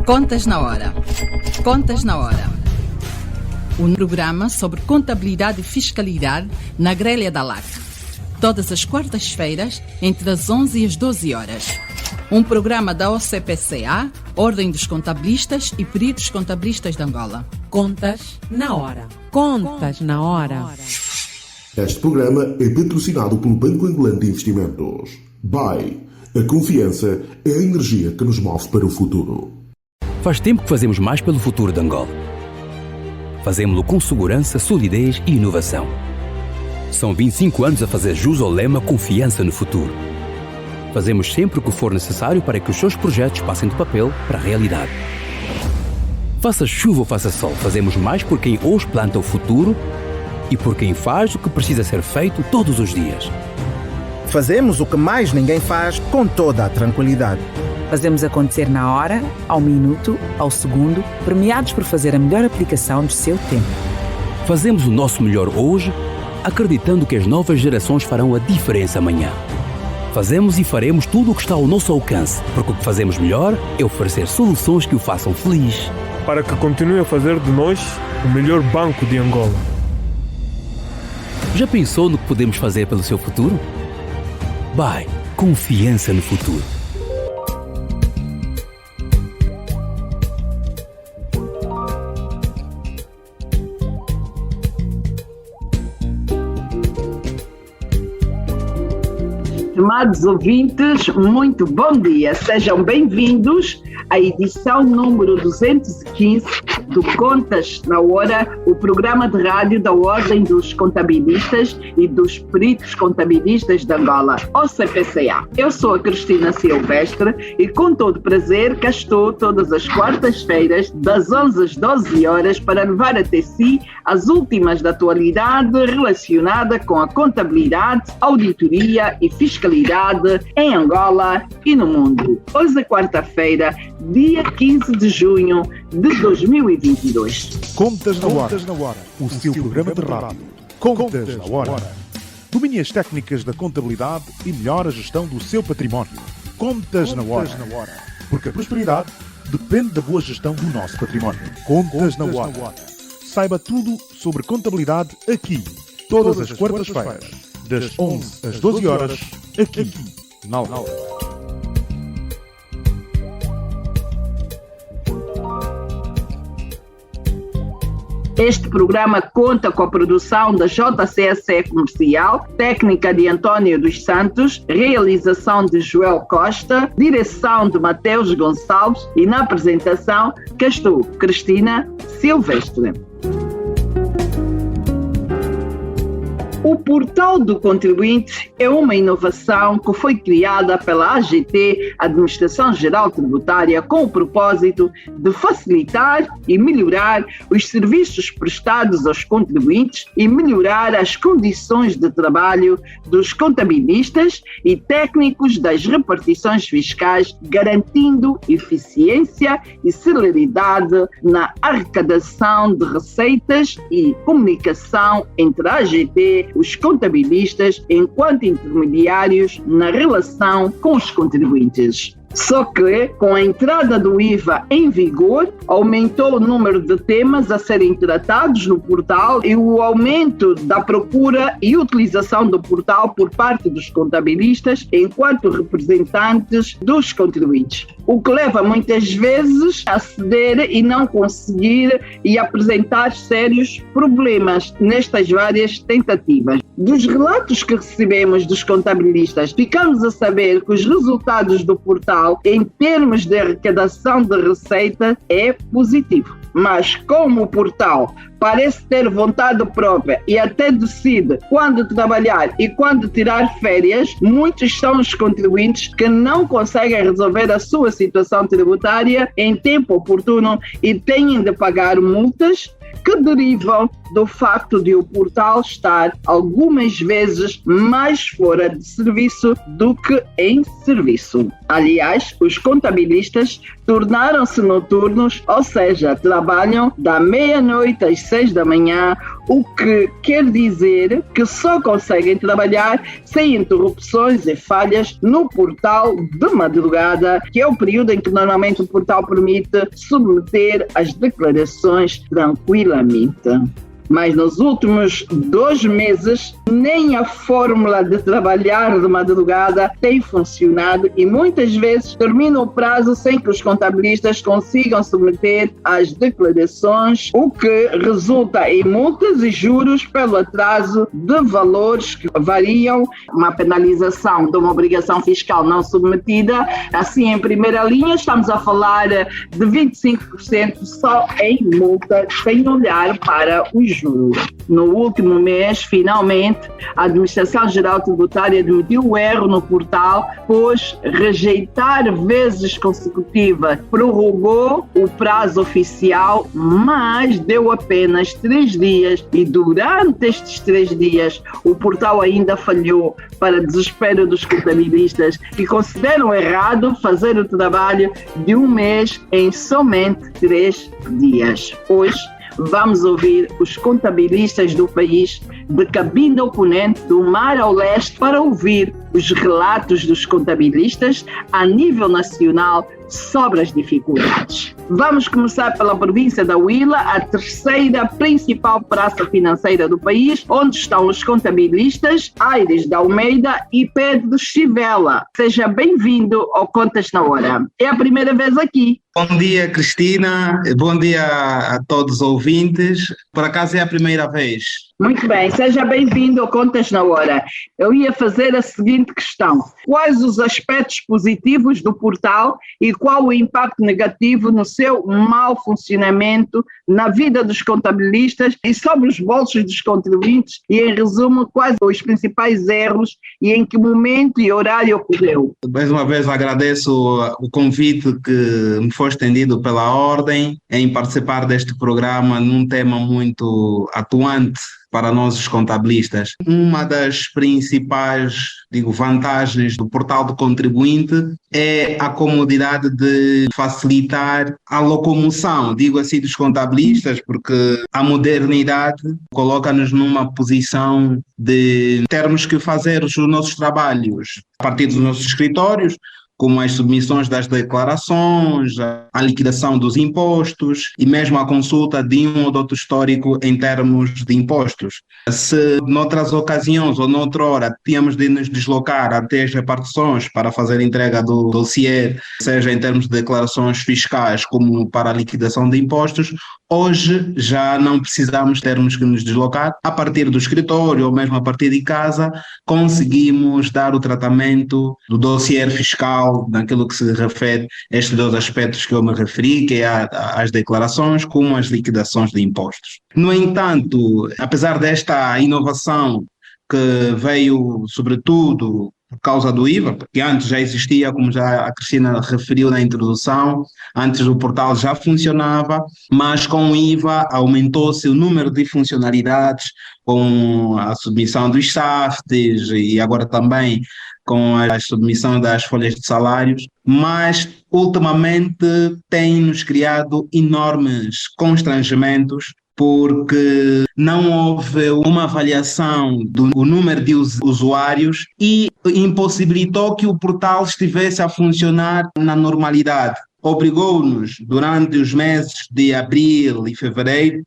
Contas na Hora. Contas na Hora. Um programa sobre contabilidade e fiscalidade na grelha da LAC. Todas as quartas-feiras, entre as 11 e as 12 horas. Um programa da OCPCA, Ordem dos Contabilistas e Peritos Contabilistas de Angola. Contas na Hora. Contas na Hora. Este programa é patrocinado pelo Banco Angolano de Investimentos. BAE. A confiança é a energia que nos move para o futuro. Faz tempo que fazemos mais pelo futuro de Angola. Fazemos-lo com segurança, solidez e inovação. São 25 anos a fazer jus ao lema Confiança no Futuro. Fazemos sempre o que for necessário para que os seus projetos passem do papel para a realidade. Faça chuva ou faça sol, fazemos mais por quem hoje planta o futuro e por quem faz o que precisa ser feito todos os dias. Fazemos o que mais ninguém faz com toda a tranquilidade. Fazemos acontecer na hora, ao minuto, ao segundo, premiados por fazer a melhor aplicação do seu tempo. Fazemos o nosso melhor hoje, acreditando que as novas gerações farão a diferença amanhã. Fazemos e faremos tudo o que está ao nosso alcance, porque o que fazemos melhor é oferecer soluções que o façam feliz. Para que continue a fazer de nós o melhor banco de Angola. Já pensou no que podemos fazer pelo seu futuro? BAE. Confiança no futuro. Estimados ouvintes, muito bom dia. Sejam bem-vindos à edição número 215 do Contas na Hora, o programa de rádio da Ordem dos Contabilistas e dos Peritos Contabilistas de Angola, OCPCA. Eu sou a Cristina Silvestre e com todo prazer cá estou todas as quartas-feiras das 11 às 12 horas para levar até si as últimas da atualidade relacionada com a contabilidade, auditoria e fiscalidade em Angola e no mundo. Hoje é quarta-feira, dia 15 de junho de 2022. Contas na Hora, o seu programa de rádio. Contas na Hora. Domine as técnicas da contabilidade e melhore a gestão do seu património. Contas na Hora. Porque a prosperidade depende da boa gestão do nosso património. Contas na Hora. Saiba tudo sobre contabilidade aqui, todas as quartas-feiras, das 11 às 12 horas, aqui, na Aula. Este programa conta com a produção da JCSE Comercial, técnica de António dos Santos, realização de Joel Costa, direção de Mateus Gonçalves e na apresentação que estou, Cristina Silvestre. O Portal do Contribuinte é uma inovação que foi criada pela AGT, Administração Geral Tributária, com o propósito de facilitar e melhorar os serviços prestados aos contribuintes e melhorar as condições de trabalho dos contabilistas e técnicos das repartições fiscais, garantindo eficiência e celeridade na arrecadação de receitas e comunicação entre a AGT, os contabilistas, enquanto intermediários na relação com os contribuintes. Só que, com a entrada do IVA em vigor, aumentou o número de temas a serem tratados no portal e o aumento da procura e utilização do portal por parte dos contabilistas enquanto representantes dos contribuintes. O que leva muitas vezes a ceder e não conseguir e apresentar sérios problemas nestas várias tentativas. Dos relatos que recebemos dos contabilistas, ficamos a saber que os resultados do portal, em termos de arrecadação de receita, é positivo. Mas como o portal parece ter vontade própria e até decide quando trabalhar e quando tirar férias, muitos são os contribuintes que não conseguem resolver a sua situação tributária em tempo oportuno e têm de pagar multas que derivam do facto de o portal estar algumas vezes mais fora de serviço do que em serviço. Aliás, os contabilistas tornaram-se noturnos, ou seja, trabalham da meia-noite às 6 da manhã, o que quer dizer que só conseguem trabalhar sem interrupções e falhas no portal de madrugada, que é o período em que normalmente o portal permite submeter as declarações tranquilamente. Mas nos últimos 2 meses, nem a fórmula de trabalhar de madrugada tem funcionado e muitas vezes termina o prazo sem que os contabilistas consigam submeter as declarações, o que resulta em multas e juros pelo atraso de valores que variam, uma penalização de uma obrigação fiscal não submetida. Assim, em primeira linha, estamos a falar de 25% só em multa, sem olhar para os juros. No último mês, finalmente, a Administração Geral Tributária admitiu o erro no portal, pois rejeitar vezes consecutivas prorrogou o prazo oficial, mas deu apenas 3 dias e durante estes 3 dias o portal ainda falhou, para desespero dos contabilistas que consideram errado fazer o trabalho de 1 mês em somente 3 dias. Hoje, vamos ouvir os contabilistas do país, de Cabinda ao Ponente, do mar ao leste, para ouvir os relatos dos contabilistas a nível nacional sobre as dificuldades. Vamos começar pela província da Huila, a terceira principal praça financeira do país, onde estão os contabilistas Aires de Almeida e Pedro Chivela. Seja bem-vindo ao Contas na Hora. É a primeira vez aqui. Bom dia, Cristina. Bom dia a todos os ouvintes. Por acaso é a primeira vez. Muito bem, seja bem-vindo ao Contas na Hora. Eu ia fazer a seguinte questão: quais os aspectos positivos do portal e qual o impacto negativo no seu mau funcionamento, na vida dos contabilistas e sobre os bolsos dos contribuintes, e em resumo, quais os principais erros e em que momento e horário ocorreu? Mais uma vez agradeço o convite que me foi estendido pela Ordem em participar deste programa num tema muito atuante para nós os contabilistas. Uma das principais, vantagens do portal do contribuinte é a comodidade de facilitar a locomoção, dos contabilistas, porque a modernidade coloca-nos numa posição de termos que fazer os nossos trabalhos a partir dos nossos escritórios, como as submissões das declarações, a liquidação dos impostos e mesmo a consulta de um ou outro histórico em termos de impostos. Se noutras ocasiões ou noutra hora tínhamos de nos deslocar até as repartições para fazer a entrega do dossiê, seja em termos de declarações fiscais como para a liquidação de impostos, hoje já não precisamos termos que nos deslocar. A partir do escritório ou mesmo a partir de casa, conseguimos dar o tratamento do dossiê fiscal, naquilo que se refere a estes 2 aspectos que eu me referi, que é as declarações como as liquidações de impostos. No entanto, apesar desta inovação que veio sobretudo por causa do IVA, porque antes já existia, como já a Cristina referiu na introdução, antes o portal já funcionava, mas com o IVA aumentou-se o número de funcionalidades, com a submissão dos SAFTs e agora também com a submissão das folhas de salários, mas ultimamente tem-nos criado enormes constrangimentos, porque não houve uma avaliação do número de usuários e impossibilitou que o portal estivesse a funcionar na normalidade. Obrigou-nos, durante os meses de abril e fevereiro,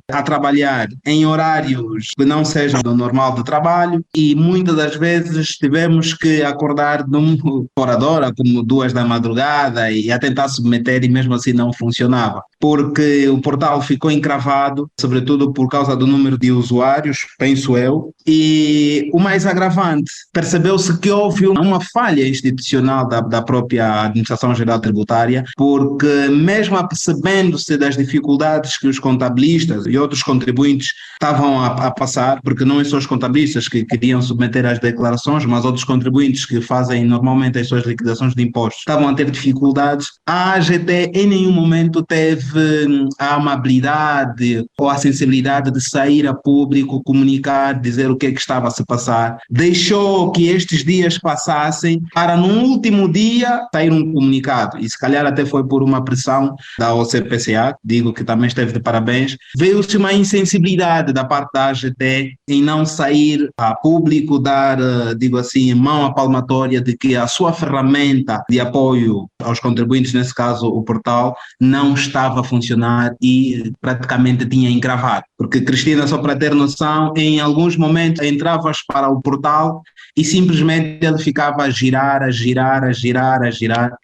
a trabalhar em horários que não sejam do normal de trabalho, e muitas das vezes tivemos que acordar de uma hora, como 2 da madrugada, e a tentar submeter, e mesmo assim não funcionava, porque o portal ficou encravado, sobretudo por causa do número de usuários, penso eu, e o mais agravante, percebeu-se que houve uma falha institucional da própria Administração Geral Tributária, porque mesmo apercebendo-se das dificuldades que os contabilistas e outros contribuintes estavam a passar, porque não é só os contabilistas que queriam submeter as declarações, mas outros contribuintes que fazem normalmente as suas liquidações de impostos estavam a ter dificuldades, a AGT em nenhum momento teve a amabilidade ou a sensibilidade de sair a público, comunicar, dizer o que é que estava a se passar. Deixou que estes dias passassem para no último dia sair um comunicado, e se calhar calhar até foi por uma pressão da OCPCA, digo que também esteve de parabéns, veio-se uma insensibilidade da parte da AGT em não sair a público, dar, digo assim, mão à palmatória de que a sua ferramenta de apoio aos contribuintes, nesse caso o portal, não estava a funcionar e praticamente tinha encravado. Porque, Cristina, só para ter noção, em alguns momentos entravas para o portal e simplesmente ele ficava a girar.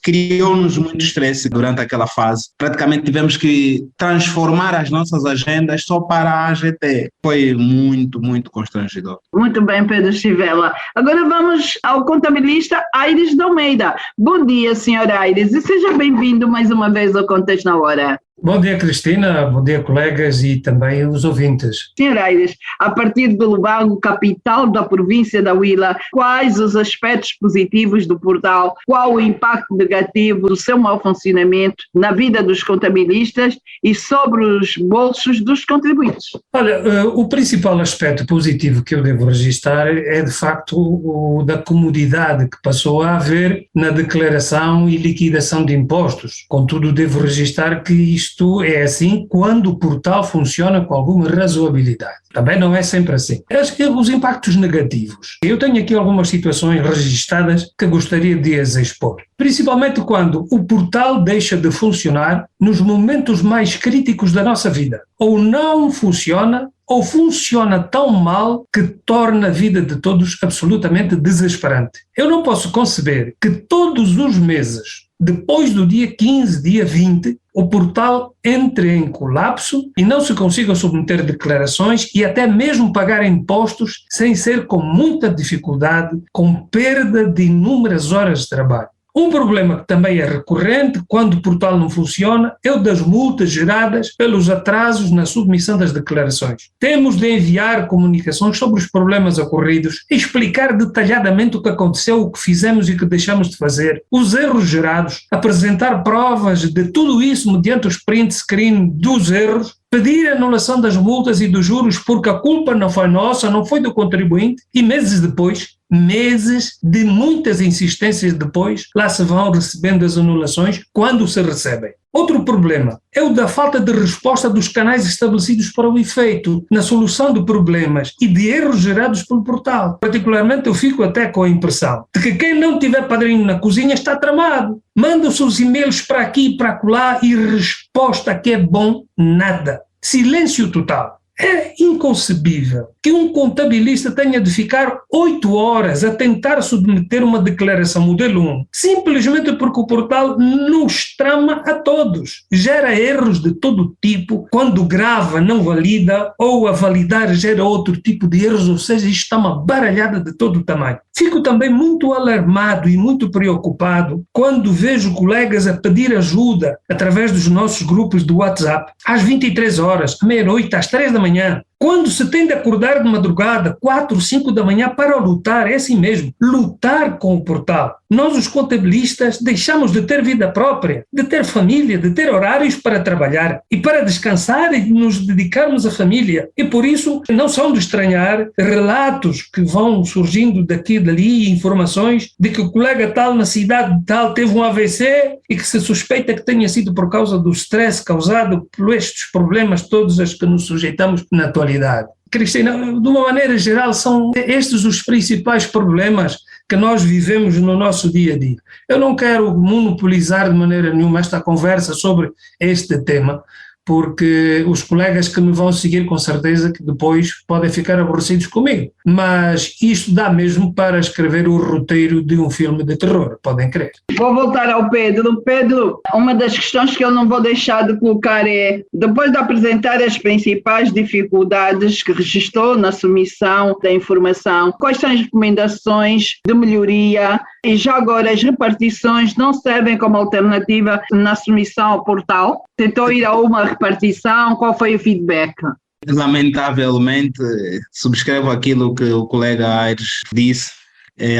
Criou-nos muito estresse durante aquela fase. Praticamente tivemos que transformar as nossas agendas só para a AGT. Foi muito constrangedor. Muito bem, Pedro Chivela. Agora vamos ao contabilista Aires de Almeida. Bom dia, senhora Aires, e seja bem-vindo mais uma vez ao Contexto na Hora. Bom dia, Cristina, bom dia, colegas e também os ouvintes. Senhor Aires, a partir de Lubango, capital da província da Huila, quais os aspectos positivos do portal, qual o impacto negativo do seu mau funcionamento na vida dos contabilistas e sobre os bolsos dos contribuintes? Olha, o principal aspecto positivo que eu devo registrar é, de facto, o da comodidade que passou a haver na declaração e liquidação de impostos. Contudo, devo registrar que isto é assim quando o portal funciona com alguma razoabilidade. Também não é sempre assim. Os impactos negativos. Eu tenho aqui algumas situações registadas que gostaria de as expor. Principalmente quando o portal deixa de funcionar nos momentos mais críticos da nossa vida. Ou não funciona, ou funciona tão mal que torna a vida de todos absolutamente desesperante. Eu não posso conceber que todos os meses, depois do dia 15, dia 20, o portal entre em colapso e não se consiga submeter declarações e até mesmo pagar impostos sem ser com muita dificuldade, com perda de inúmeras horas de trabalho. Um problema que também é recorrente quando o portal não funciona é o das multas geradas pelos atrasos na submissão das declarações. Temos de enviar comunicações sobre os problemas ocorridos, explicar detalhadamente o que aconteceu, o que fizemos e o que deixamos de fazer, os erros gerados, apresentar provas de tudo isso mediante os print screen dos erros, pedir a anulação das multas e dos juros porque a culpa não foi nossa, não foi do contribuinte, e meses de muitas insistências depois, lá se vão recebendo as anulações quando se recebem. Outro problema é o da falta de resposta dos canais estabelecidos para o efeito, na solução de problemas e de erros gerados pelo portal. Particularmente eu fico até com a impressão de que quem não tiver padrinho na cozinha está tramado. Manda os seus e-mails para aqui e para acolá e resposta que é bom, nada. Silêncio total. É inconcebível que um contabilista tenha de ficar 8 horas a tentar submeter uma declaração modelo 1, simplesmente porque o portal nos trama a todos. Gera erros de todo tipo, quando grava não valida, ou a validar gera outro tipo de erros, ou seja, isto está uma baralhada de todo o tamanho. Fico também muito alarmado e muito preocupado quando vejo colegas a pedir ajuda através dos nossos grupos do WhatsApp, às 23 horas, à meia-noite, às 3 da manhã, quando se tem de acordar de madrugada, 4, 5 da manhã, para lutar, é assim mesmo, lutar com o portal. Nós, os contabilistas, deixamos de ter vida própria, de ter família, de ter horários para trabalhar e para descansar e nos dedicarmos à família. E por isso, não são de estranhar relatos que vão surgindo daqui e dali, informações de que o colega tal na cidade tal teve um AVC e que se suspeita que tenha sido por causa do stress causado por estes problemas todos aos que nos sujeitamos na atualidade. Cristina, de uma maneira geral, são estes os principais problemas que nós vivemos no nosso dia a dia. Eu não quero monopolizar de maneira nenhuma esta conversa sobre este tema, porque os colegas que me vão seguir com certeza que depois podem ficar aborrecidos comigo. Mas isto dá mesmo para escrever o roteiro de um filme de terror, podem crer. Vou voltar ao Pedro. Pedro, uma das questões que eu não vou deixar de colocar é, depois de apresentar as principais dificuldades que registrou na submissão da informação, quais são as recomendações de melhoria e já agora as repartições não servem como alternativa na submissão ao portal? Tentou ir a uma repartição, qual foi o feedback? Lamentavelmente, subscrevo aquilo que o colega Aires disse.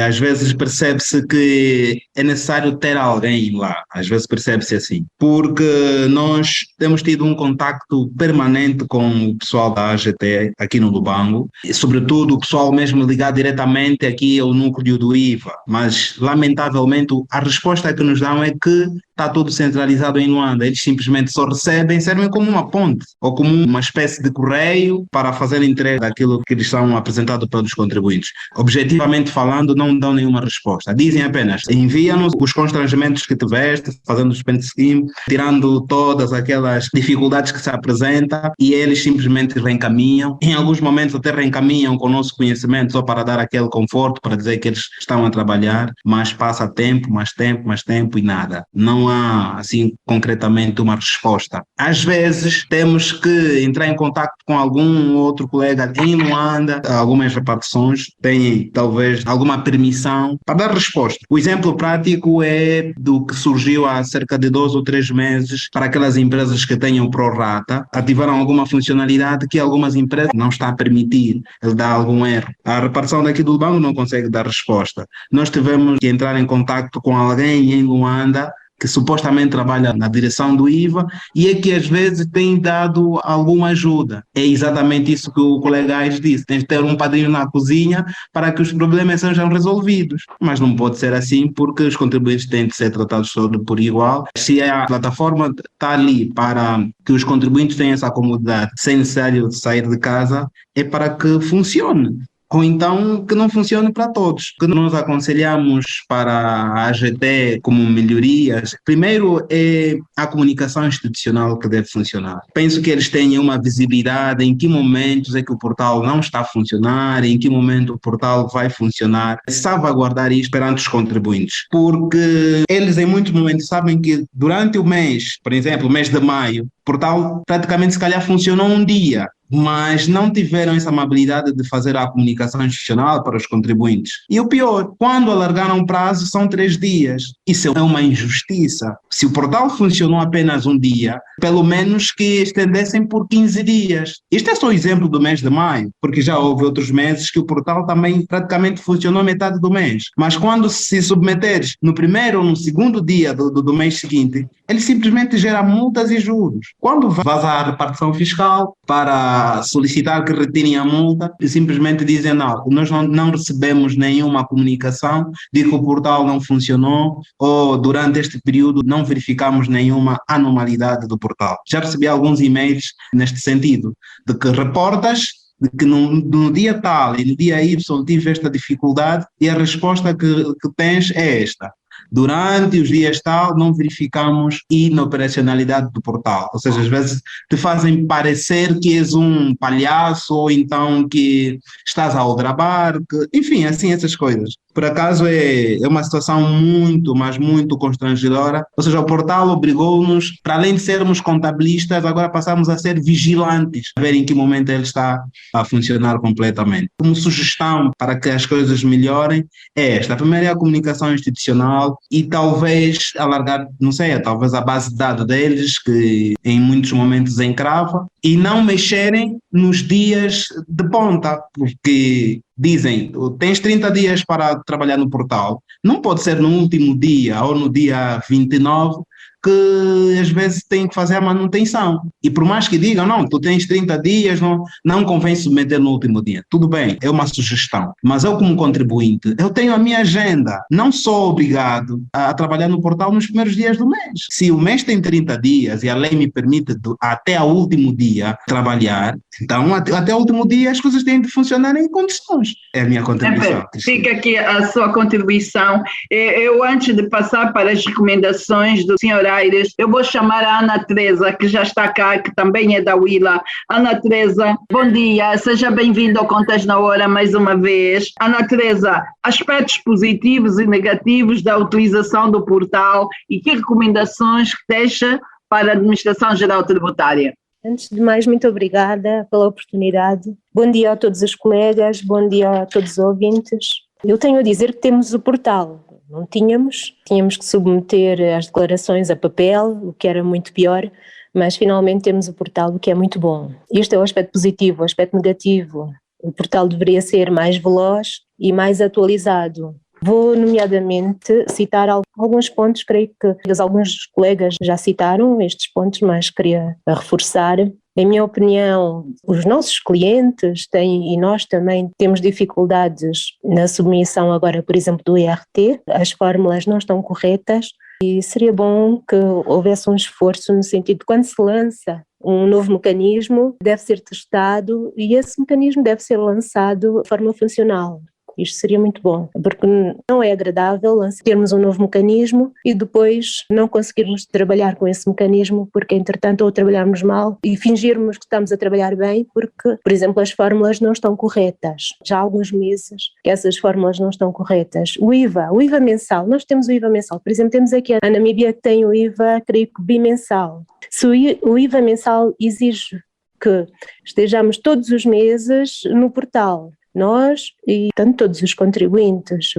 Às vezes percebe-se que é necessário ter alguém lá, às vezes percebe-se assim, porque nós temos tido um contacto permanente com o pessoal da AGT aqui no Lubango, e sobretudo o pessoal mesmo ligado diretamente aqui ao núcleo do IVA, mas lamentavelmente a resposta que nos dão é que está tudo centralizado em Luanda. Eles simplesmente só servem como uma ponte ou como uma espécie de correio para fazer entrega daquilo que eles são apresentados pelos contribuintes. Objetivamente falando, não dão nenhuma resposta. Dizem apenas, envia-nos os constrangimentos que tiveste, fazendo o spend scheme, tirando todas aquelas dificuldades que se apresentam, e eles simplesmente reencaminham. Em alguns momentos até reencaminham com o nosso conhecimento só para dar aquele conforto, para dizer que eles estão a trabalhar, mas passa mais tempo e nada. Não há, assim, concretamente uma resposta. Às vezes temos que entrar em contato com algum outro colega em Luanda, algumas repartições têm talvez alguma permissão para dar resposta. O exemplo prático é do que surgiu há cerca de 2 ou 3 meses para aquelas empresas que tenham pró-rata, ativaram alguma funcionalidade que algumas empresas não estão a permitir, ele dá algum erro. A repartição daqui do Lubango não consegue dar resposta. Nós tivemos que entrar em contato com alguém em Luanda que supostamente trabalha na direção do IVA e é que às vezes tem dado alguma ajuda. É exatamente isso que o colega Ais disse, tem que ter um padrinho na cozinha para que os problemas sejam resolvidos. Mas não pode ser assim, porque os contribuintes têm de ser tratados todos por igual. Se a plataforma está ali para que os contribuintes tenham essa comodidade sem necessário de sair de casa, é para que funcione. Ou então que não funcione para todos. O que nós aconselhamos para a AGT como melhorias, primeiro é a comunicação institucional que deve funcionar. Penso que eles tenham uma visibilidade em que momentos é que o portal não está a funcionar, em que momento o portal vai funcionar, salvaguardar isso perante os contribuintes. Porque eles em muitos momentos sabem que durante o mês, por exemplo, o mês de maio, o portal praticamente se calhar funcionou um dia, mas não tiveram essa amabilidade de fazer a comunicação institucional para os contribuintes. E o pior, quando alargaram o prazo, são 3 dias. Isso é uma injustiça. Se o portal funcionou apenas um dia, pelo menos que estendessem por 15 dias. Isto é só o exemplo do mês de maio, porque já houve outros meses que o portal também praticamente funcionou metade do mês. Mas quando se submeteres no primeiro ou no segundo dia do mês seguinte, ele simplesmente gera multas e juros. Quando vas à repartição fiscal para solicitar que retirem a multa, e simplesmente dizem não, nós não recebemos nenhuma comunicação de que o portal não funcionou ou durante este período não verificamos nenhuma anormalidade do portal. Já recebi alguns e-mails neste sentido, de que reportas de que no dia tal e no dia Y tive esta dificuldade e a resposta que tens é esta. Durante os dias tal, não verificamos inoperacionalidade do portal. Ou seja, às vezes te fazem parecer que és um palhaço ou então que estás a aldrabar, enfim, assim, essas coisas. Por acaso é uma situação muito, mas muito constrangedora. Ou seja, o portal obrigou-nos, para além de sermos contabilistas, agora passamos a ser vigilantes, a ver em que momento ele está a funcionar completamente. Como sugestão para que as coisas melhorem é esta. A primeira é a comunicação institucional e talvez alargar, não sei, talvez a base de dados deles, que em muitos momentos encrava, e não mexerem nos dias de ponta, porque dizem, tens 30 dias para trabalhar no portal, não pode ser no último dia ou no dia 29 que às vezes tem que fazer a manutenção. E por mais que digam, não, tu tens 30 dias, não convém submeter no último dia. Tudo bem, é uma sugestão. Mas eu como contribuinte, eu tenho a minha agenda. Não sou obrigado a trabalhar no portal nos primeiros dias do mês. Se o mês tem 30 dias e a lei me permite até o último dia trabalhar, então até o último dia as coisas têm de funcionar em condições. É a minha contribuição. Fica aqui a sua contribuição. Eu, antes de passar para as recomendações do Sr. Aires, eu vou chamar a Ana Teresa, que já está cá, que também é da Willa. Ana Teresa, bom dia, seja bem-vinda ao Contas na Hora mais uma vez. Ana Teresa, aspectos positivos e negativos da utilização do portal e que recomendações que deixa para a Administração Geral Tributária? Antes de mais, muito obrigada pela oportunidade. Bom dia a todos os colegas, bom dia a todos os ouvintes. Eu tenho a dizer que temos o portal. Não tínhamos que submeter as declarações a papel, o que era muito pior, mas finalmente temos o portal, o que é muito bom. Este é o aspecto positivo. O aspecto negativo, o portal deveria ser mais veloz e mais atualizado. Vou, nomeadamente, citar alguns pontos, creio que alguns colegas já citaram estes pontos, mas queria reforçar. Em minha opinião, os nossos clientes têm, e nós também temos dificuldades na submissão agora, por exemplo, do ERT, as fórmulas não estão corretas e seria bom que houvesse um esforço no sentido de quando se lança um novo mecanismo, deve ser testado e esse mecanismo deve ser lançado de forma funcional. Isto seria muito bom, porque não é agradável termos um novo mecanismo e depois não conseguirmos trabalhar com esse mecanismo porque, entretanto, ou trabalharmos mal e fingirmos que estamos a trabalhar bem porque, por exemplo, as fórmulas não estão corretas. Já há alguns meses que essas fórmulas não estão corretas. O IVA mensal, nós temos o IVA mensal. Por exemplo, temos aqui a Namíbia que tem o IVA, creio que bimensal. Se o IVA mensal exige que estejamos todos os meses no portal, nós e tanto todos os contribuintes,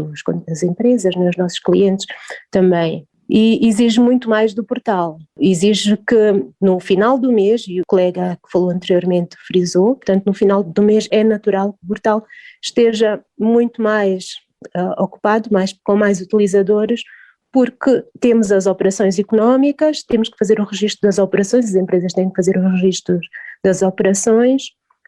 as empresas, os nossos clientes também. E exige muito mais do portal. Exige que no final do mês, e o colega que falou anteriormente frisou, portanto no final do mês é natural que o portal esteja muito mais ocupado, com mais utilizadores, porque temos as operações económicas, temos que fazer o registro das operações, as empresas têm que fazer o registro das operações,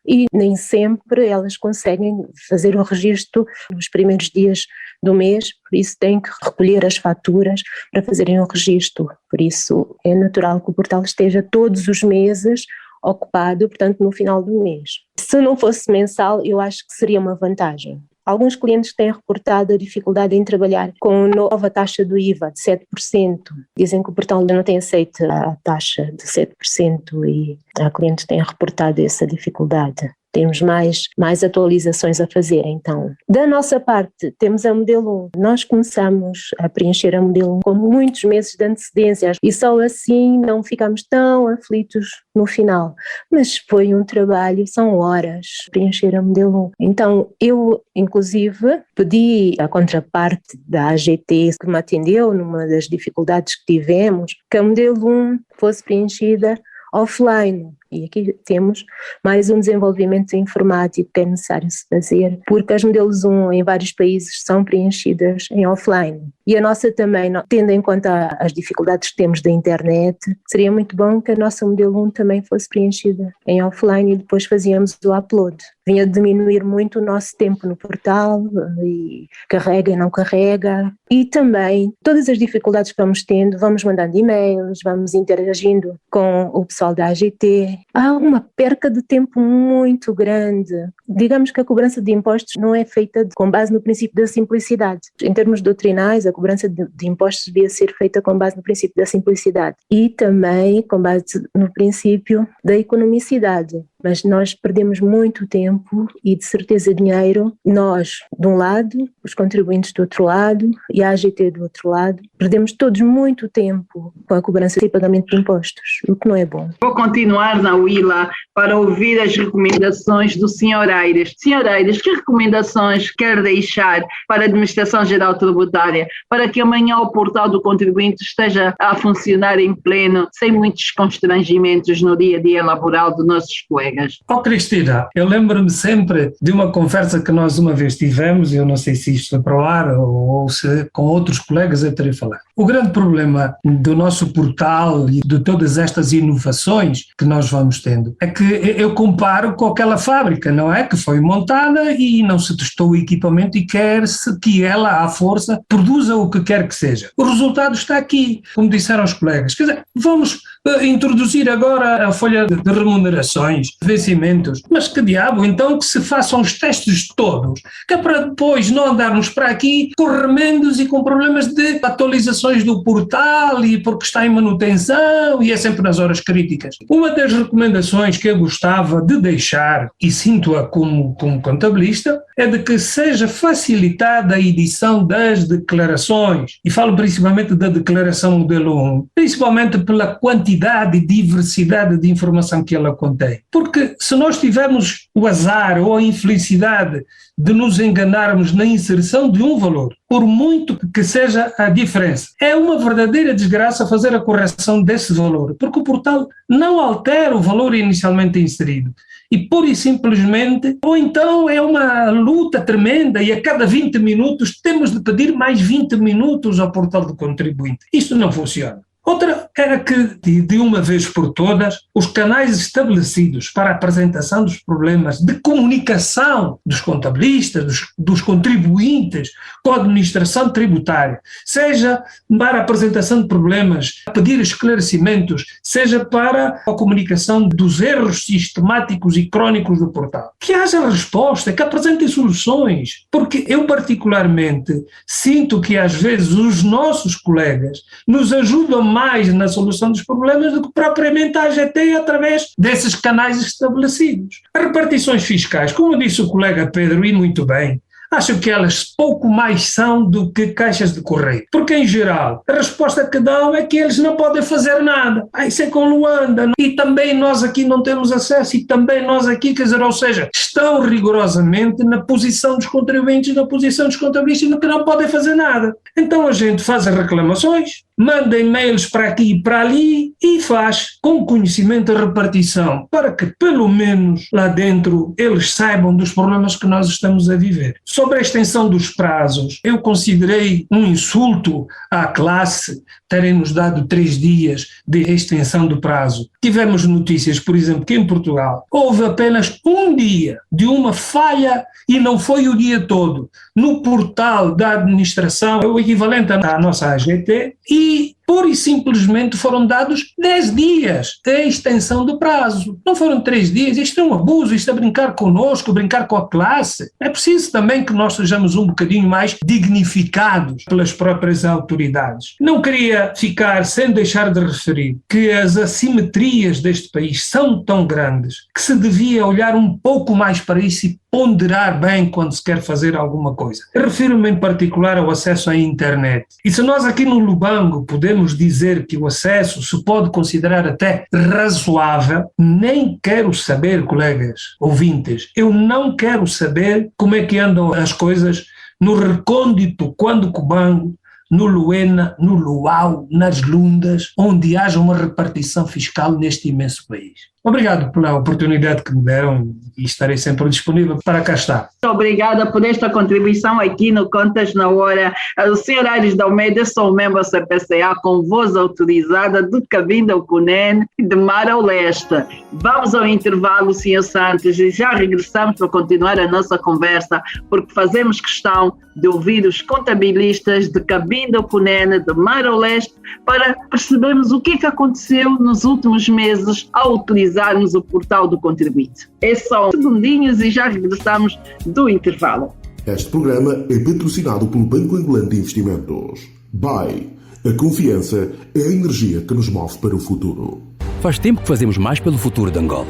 e nem sempre elas conseguem fazer o registro nos primeiros dias do mês, por isso têm que recolher as faturas para fazerem o registro. Por isso é natural que o portal esteja todos os meses ocupado, portanto no final do mês. Se não fosse mensal, eu acho que seria uma vantagem. Alguns clientes têm reportado a dificuldade em trabalhar com a nova taxa do IVA de 7%. Dizem que o portal ainda não tem aceito a taxa de 7% e há clientes que têm reportado essa dificuldade. Temos mais atualizações a fazer, então. Da nossa parte, temos a modelo 1. Nós começamos a preencher a modelo 1 com muitos meses de antecedência e só assim não ficamos tão aflitos no final. Mas foi um trabalho, são horas, preencher a modelo 1. Então, eu, inclusive, pedi à contraparte da AGT que me atendeu numa das dificuldades que tivemos, que a modelo 1 fosse preenchida offline. E aqui temos mais um desenvolvimento informático que é necessário se fazer, porque as modelos 1 em vários países são preenchidas em offline. E a nossa também, tendo em conta as dificuldades que temos da internet, seria muito bom que a nossa modelo 1 também fosse preenchida em offline e depois fazíamos o upload. Vinha diminuir muito o nosso tempo no portal, e carrega e não carrega. E também, todas as dificuldades que vamos tendo, vamos mandando e-mails, vamos interagindo com o pessoal da AGT. Há uma perca de tempo muito grande. Digamos que a cobrança de impostos não é feita com base no princípio da simplicidade. Em termos doutrinais, a cobrança de impostos devia ser feita com base no princípio da simplicidade e também com base no princípio da economicidade. Mas nós perdemos muito tempo e, de certeza, dinheiro. Nós, de um lado, os contribuintes do outro lado e a AGT do outro lado. Perdemos todos muito tempo com a cobrança e pagamento de impostos, o que não é bom. Vou continuar na Willa para ouvir as recomendações do Sr. Aires. Sr. Aires, que recomendações quer deixar para a Administração Geral Tributária para que amanhã o portal do contribuinte esteja a funcionar em pleno, sem muitos constrangimentos no dia a dia laboral dos nossos colegas? Cristina, eu lembro-me sempre de uma conversa que nós uma vez tivemos, eu não sei se isto foi para o ar ou se com outros colegas eu terei falado. O grande problema do nosso portal e de todas estas inovações que nós vamos tendo é que eu comparo com aquela fábrica, não é? Que foi montada e não se testou o equipamento e quer-se que ela, à força, produza o que quer que seja. O resultado está aqui, como disseram os colegas. Quer dizer, vamos introduzir agora a folha de remunerações, vencimentos, mas que diabo, então que se façam os testes todos, que é para depois não andarmos para aqui com remendos e com problemas de atualizações do portal e porque está em manutenção e é sempre nas horas críticas. Uma das recomendações que eu gostava de deixar, e sinto-a como contabilista, é de que seja facilitada a edição das declarações, e falo principalmente da declaração modelo 1, principalmente pela quantidade e diversidade de informação que ela contém. Porque se nós tivermos o azar ou a infelicidade de nos enganarmos na inserção de um valor, por muito que seja a diferença, é uma verdadeira desgraça fazer a correção desse valor, porque o portal não altera o valor inicialmente inserido. e pura e simplesmente, ou então é uma luta tremenda e a cada 20 minutos temos de pedir mais 20 minutos ao portal do contribuinte. Isto não funciona. Outra era que, de uma vez por todas, os canais estabelecidos para a apresentação dos problemas de comunicação dos contabilistas, dos contribuintes com a administração tributária, seja para a apresentação de problemas, pedir esclarecimentos, seja para a comunicação dos erros sistemáticos e crónicos do portal. Que haja resposta, que apresentem soluções, porque eu particularmente sinto que às vezes os nossos colegas nos ajudam mais na solução dos problemas do que propriamente a AGT através desses canais estabelecidos. As repartições fiscais, como disse o colega Pedro, e muito bem, acho que elas pouco mais são do que caixas de correio, porque em geral a resposta que dão é que eles não podem fazer nada. Isso é com Luanda, e também nós aqui não temos acesso, e também nós aqui, quer dizer, ou seja, estão rigorosamente na posição dos contribuintes, na posição dos contabilistas, no que não podem fazer nada. Então a gente faz as reclamações, manda e-mails para aqui e para ali e faz com conhecimento a repartição, para que pelo menos lá dentro eles saibam dos problemas que nós estamos a viver. Sobre a extensão dos prazos, eu considerei um insulto à classe terem nos dado 3 dias de extensão do prazo. Tivemos notícias, por exemplo, que em Portugal houve apenas um dia de uma falha, e não foi o dia todo, no portal da administração, o equivalente à nossa AGT, e pura e simplesmente foram dados 10 dias de extensão do prazo. Não foram 3 dias. Isto é um abuso, isto é brincar connosco, brincar com a classe. É preciso também que nós sejamos um bocadinho mais dignificados pelas próprias autoridades. Não queria ficar sem deixar de referir que as assimetrias deste país são tão grandes que se devia olhar um pouco mais para isso e ponderar bem quando se quer fazer alguma coisa. Eu refiro-me em particular ao acesso à internet. E se nós aqui no Lubango podemos dizer que o acesso se pode considerar até razoável, nem quero saber, colegas ouvintes, eu não quero saber como é que andam as coisas no recôndito quando Cubango, no Luena, no Luau, nas Lundas, onde haja uma repartição fiscal neste imenso país. Obrigado pela oportunidade que me deram e estarei sempre disponível para cá estar. Obrigada por esta contribuição aqui no Contas na Hora. O Sr. Aires de Almeida, sou membro do CPCA com voz autorizada do Cabinda Cunene e de Mar ao Leste. Vamos ao intervalo, Sr. Santos, e já regressamos para continuar a nossa conversa, porque fazemos questão de ouvir os contabilistas de Cabinda Cunene, de Mar ao Leste, para percebermos o que é que aconteceu nos últimos meses ao utilizarmos o portal do contribuinte. Esses são segundinhos e já regressamos do intervalo. Este programa é patrocinado pelo Banco Angolano de Investimentos. BAE. A confiança é a energia que nos move para o futuro. Faz tempo que fazemos mais pelo futuro de Angola.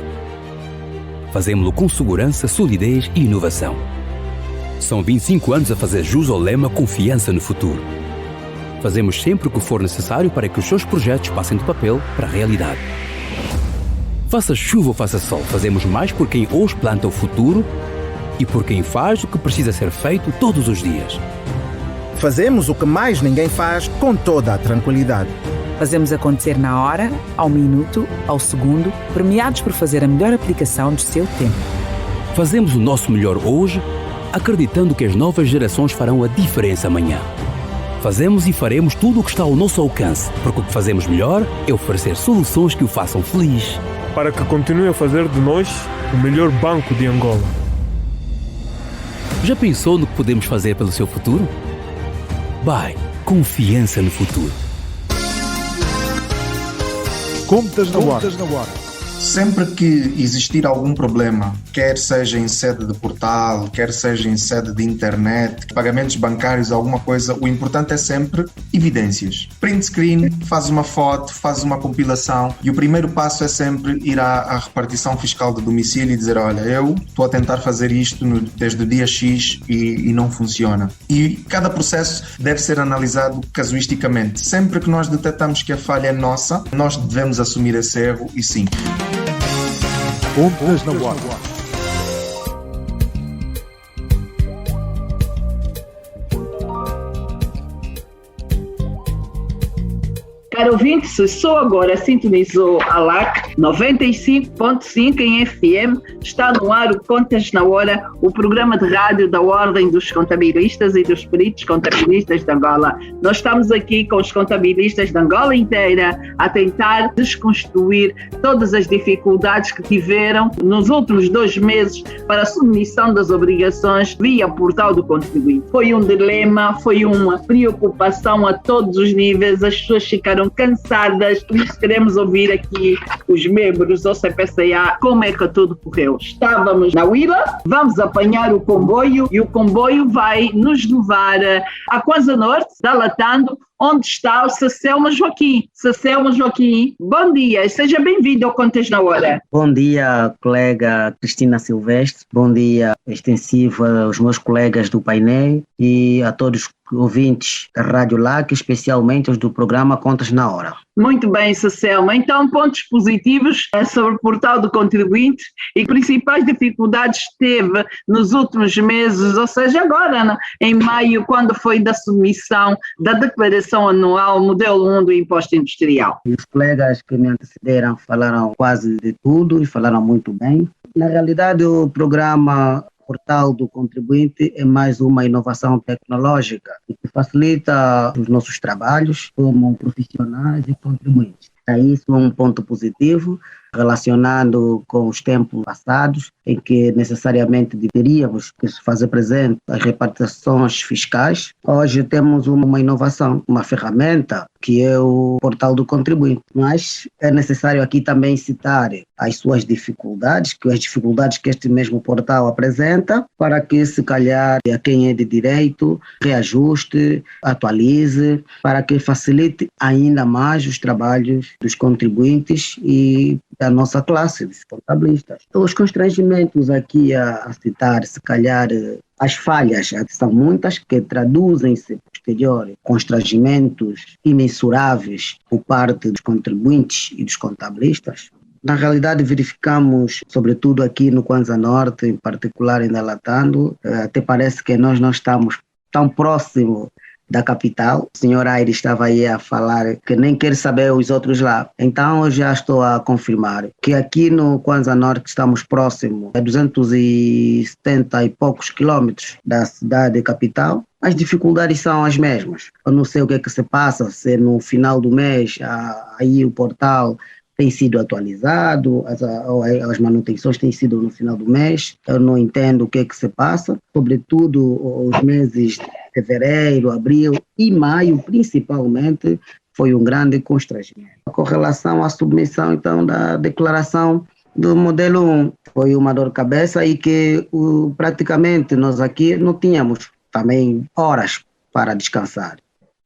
Fazemos-lo com segurança, solidez e inovação. São 25 anos a fazer jus ao lema Confiança no Futuro. Fazemos sempre o que for necessário para que os seus projetos passem do papel para a realidade. Faça chuva ou faça sol, fazemos mais por quem hoje planta o futuro e por quem faz o que precisa ser feito todos os dias. Fazemos o que mais ninguém faz com toda a tranquilidade. Fazemos acontecer na hora, ao minuto, ao segundo, premiados por fazer a melhor aplicação do seu tempo. Fazemos o nosso melhor hoje, acreditando que as novas gerações farão a diferença amanhã. Fazemos e faremos tudo o que está ao nosso alcance, porque o que fazemos melhor é oferecer soluções que o façam feliz. Para que continue a fazer de nós o melhor banco de Angola. Já pensou no que podemos fazer pelo seu futuro? BAE. Confiança no futuro. Contas na Hora. Sempre que existir algum problema, quer seja em sede de portal, quer seja em sede de internet, pagamentos bancários, alguma coisa, o importante é sempre evidências. Print screen, faz uma foto, faz uma compilação e o primeiro passo é sempre ir à repartição fiscal de domicílio e dizer, olha, eu estou a tentar fazer isto desde o dia X e não funciona. E cada processo deve ser analisado casuisticamente. Sempre que nós detectamos que a falha é nossa, nós devemos assumir esse erro e sim. Contas na Hora. Caro ouvinte, se só agora sintonizou a LAC 95.5 em FM, está no ar o Contas na Hora, o programa de rádio da Ordem dos Contabilistas e dos Peritos Contabilistas de Angola. Nós estamos aqui com os contabilistas de Angola inteira a tentar desconstruir todas as dificuldades que tiveram nos últimos 2 meses para a submissão das obrigações via portal do contribuinte. Foi um dilema, foi uma preocupação a todos os níveis, as pessoas ficaram cansadas, por isso queremos ouvir aqui os membros do CPCA como é que tudo correu. Estávamos na Willa, vamos apanhar o comboio e o comboio vai nos levar à Kwanza Norte, Dalatando, onde está o Sacelma Joaquim. Sacelma Joaquim, bom dia, seja bem-vindo ao Contas na Hora. Bom dia, colega Cristina Silvestre, bom dia extensivo aos meus colegas do painel e a todos os ouvintes da Rádio LAC, especialmente os do programa Contas na Hora. Muito bem, Sacelma. Então, pontos positivos sobre o portal do contribuinte e principais dificuldades teve nos últimos meses, ou seja, agora, em maio, quando foi da submissão da declaração anual modelo 1 do imposto industrial. E os colegas que me antecederam falaram quase de tudo e falaram muito bem. Na realidade, o programa Portal do Contribuinte é mais uma inovação tecnológica que facilita os nossos trabalhos como profissionais e contribuintes. Isso é um ponto positivo, relacionando com os tempos passados, em que necessariamente deveríamos fazer presente as repartições fiscais. Hoje temos uma inovação, uma ferramenta que é o Portal do Contribuinte. Mas é necessário aqui também citar as suas dificuldades, as dificuldades que este mesmo portal apresenta, para que se calhar a quem é de direito reajuste, atualize, para que facilite ainda mais os trabalhos dos contribuintes e da nossa classe, dos contabilistas. Os constrangimentos aqui a citar, se calhar, as falhas são muitas que traduzem-se posterior constrangimentos imensuráveis por parte dos contribuintes e dos contabilistas. Na realidade, verificamos, sobretudo aqui no Kwanza Norte, em particular em Dalatando, até parece que nós não estamos tão próximos da capital. O senhor Aire estava aí a falar que nem quer saber os outros lá. Então eu já estou a confirmar que aqui no Kwanza Norte estamos próximos a 270 e poucos quilômetros da cidade capital. As dificuldades são as mesmas. Eu não sei o que é que se passa, se no final do mês aí o portal tem sido atualizado, as manutenções têm sido no final do mês. Eu não entendo o que é que se passa, sobretudo os meses de fevereiro, abril e maio, principalmente, foi um grande constrangimento. Com relação à submissão, então, da declaração do modelo 1, foi uma dor de cabeça e que praticamente nós aqui não tínhamos também horas para descansar.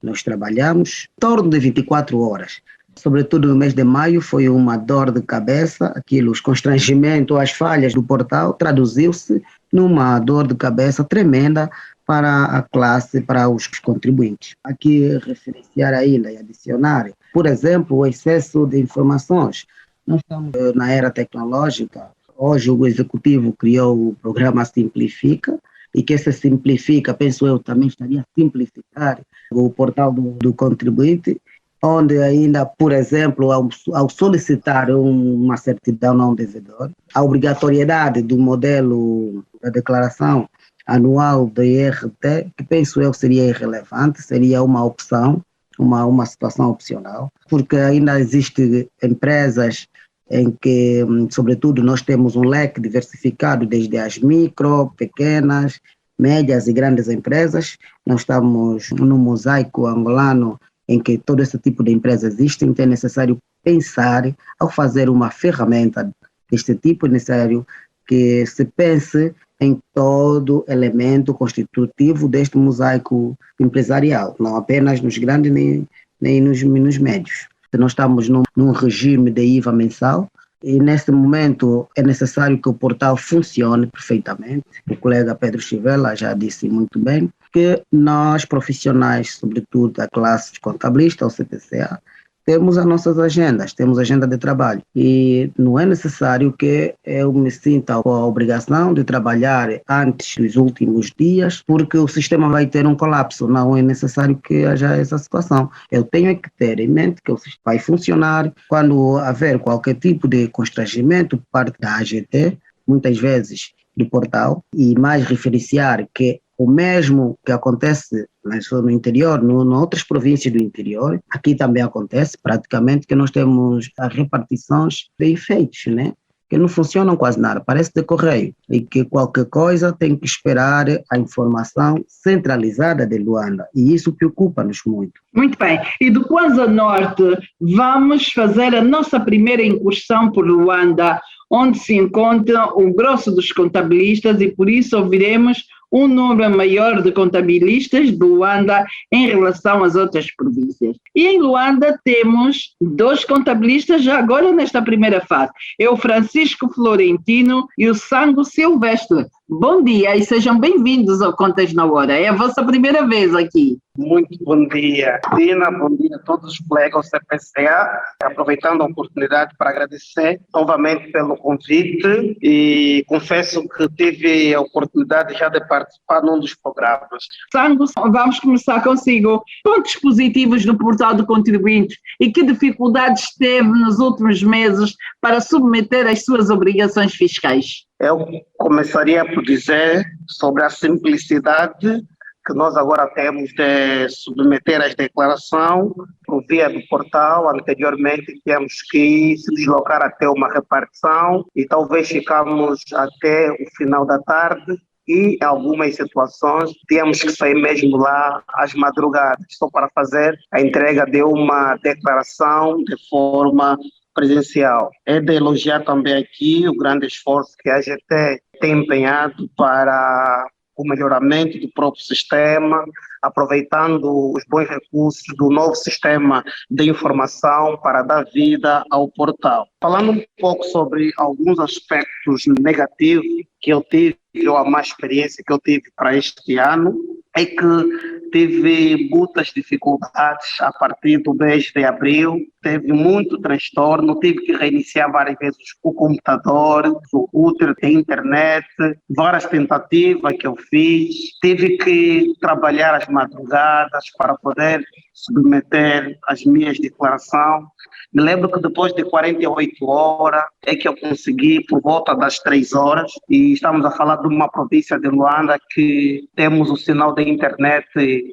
Nós trabalhamos em torno de 24 horas. Sobretudo no mês de maio foi uma dor de cabeça, os constrangimentos, as falhas do portal traduziu-se numa dor de cabeça tremenda para a classe, para os contribuintes. Aqui referenciar ainda e adicionar, por exemplo, o excesso de informações. Nós estamos na era tecnológica, hoje o Executivo criou o programa Simplifica, e que se simplifica, penso eu, também estaria a simplificar o portal do contribuinte, onde ainda, por exemplo, ao solicitar uma certidão não devedora, a obrigatoriedade do modelo da declaração anual do IRT, que penso eu seria irrelevante, seria uma opção, uma situação opcional, porque ainda existem empresas em que, sobretudo, nós temos um leque diversificado desde as micro, pequenas, médias e grandes empresas. Nós estamos no mosaico angolano em que todo esse tipo de empresas existe, então é necessário pensar, ao fazer uma ferramenta deste tipo, é necessário que se pense em todo elemento constitutivo deste mosaico empresarial, não apenas nos grandes nem nos médios. Nós estamos num regime de IVA mensal e nesse momento é necessário que o portal funcione perfeitamente. O colega Pedro Chivela já disse muito bem que nós profissionais, sobretudo da classe de contabilista, ou CPCA, temos as nossas agendas, temos agenda de trabalho e não é necessário que eu me sinta com a obrigação de trabalhar antes dos últimos dias porque o sistema vai ter um colapso. Não é necessário que haja essa situação. Eu tenho que ter em mente que o sistema vai funcionar quando haver qualquer tipo de constrangimento por parte da AGT, muitas vezes do portal, e mais referenciar que o mesmo que acontece no interior, em outras províncias do interior, aqui também acontece praticamente que nós temos as repartições de efeitos, né? Que não funcionam quase nada, parece de correio, e que qualquer coisa tem que esperar a informação centralizada de Luanda, e isso preocupa-nos muito. Muito bem, e do Kwanza Norte vamos fazer a nossa primeira incursão por Luanda, onde se encontra o grosso dos contabilistas, e por isso ouviremos um número maior de contabilistas de Luanda em relação às outras províncias. E em Luanda temos 2 contabilistas já agora nesta primeira fase. É o Francisco Florentino e o Sango Silvestre. Bom dia e sejam bem-vindos ao Contas na Hora. É a vossa primeira vez aqui. Muito bom dia, Dina, bom dia a todos os colegas do CPCA. Aproveitando a oportunidade para agradecer novamente pelo convite e confesso que tive a oportunidade já de participar num dos programas. Sango, vamos começar consigo. Pontos positivos do portal do contribuinte e que dificuldades teve nos últimos meses para submeter as suas obrigações fiscais? Eu começaria por dizer sobre a simplicidade que nós agora temos de submeter as declarações por via do portal. Anteriormente tínhamos que se deslocar até uma repartição e talvez ficamos até o final da tarde e em algumas situações tínhamos que sair mesmo lá às madrugadas só para fazer a entrega de uma declaração de forma presencial. É de elogiar também aqui o grande esforço que a AGT tem empenhado para o melhoramento do próprio sistema, aproveitando os bons recursos do novo sistema de informação para dar vida ao portal. Falando um pouco sobre alguns aspectos negativos que eu tive, ou a má experiência que eu tive para este ano, é que tive muitas dificuldades a partir do mês de abril, teve muito transtorno, tive que reiniciar várias vezes o computador, o router, a internet, várias tentativas que eu fiz, tive que trabalhar às madrugadas para poder submeter as minhas declarações. Me lembro que depois de 48 horas é que eu consegui por volta das 3 horas, e estamos a falar de uma província de Luanda que temos o sinal da internet